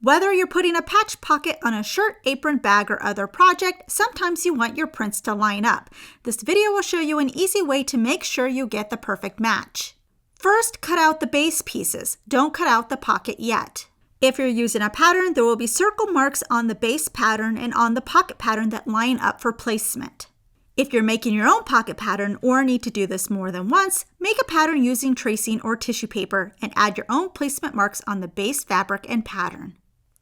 Whether you're putting a patch pocket on a shirt, apron, bag, or other project, sometimes you want your prints to line up. This video will show you an easy way to make sure you get the perfect match. First, cut out the base pieces. Don't cut out the pocket yet. If you're using a pattern, there will be circle marks on the base pattern and on the pocket pattern that line up for placement. If you're making your own pocket pattern or need to do this more than once, make a pattern using tracing or tissue paper and add your own placement marks on the base fabric and pattern.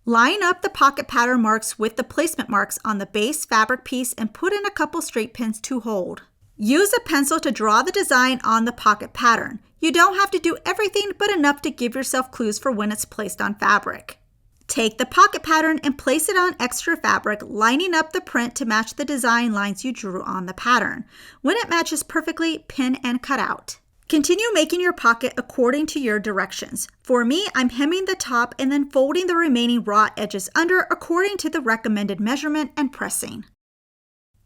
Line up the pocket pattern marks with the placement marks on the base fabric piece and put in a couple straight pins to hold. Use a pencil to draw the design on the pocket pattern. You don't have to do everything, but enough to give yourself clues for when it's placed on fabric. Take the pocket pattern and place it on extra fabric, lining up the print to match the design lines you drew on the pattern. When it matches perfectly, pin and cut out. Continue making your pocket according to your directions. For me, I'm hemming the top and then folding the remaining raw edges under according to the recommended measurement and pressing.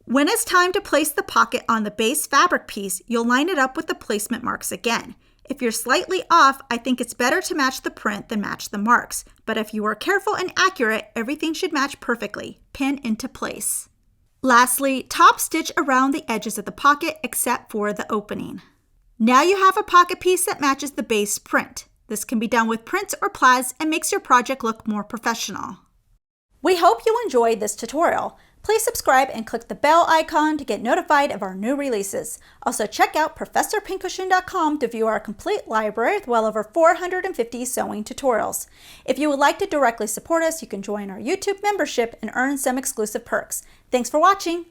When it's time to place the pocket on the base fabric piece, you'll line it up with the placement marks again. If you're slightly off, I think it's better to match the print than match the marks. But if you are careful and accurate, everything should match perfectly. Pin into place. Lastly, top stitch around the edges of the pocket except for the opening. Now you have a pocket piece that matches the base print. This can be done with prints or plaids and makes your project look more professional. We hope you enjoyed this tutorial. Please subscribe and click the bell icon to get notified of our new releases. Also check out ProfessorPincushion.com to view our complete library with well over 450 sewing tutorials. If you would like to directly support us, you can join our YouTube membership and earn some exclusive perks. Thanks for watching!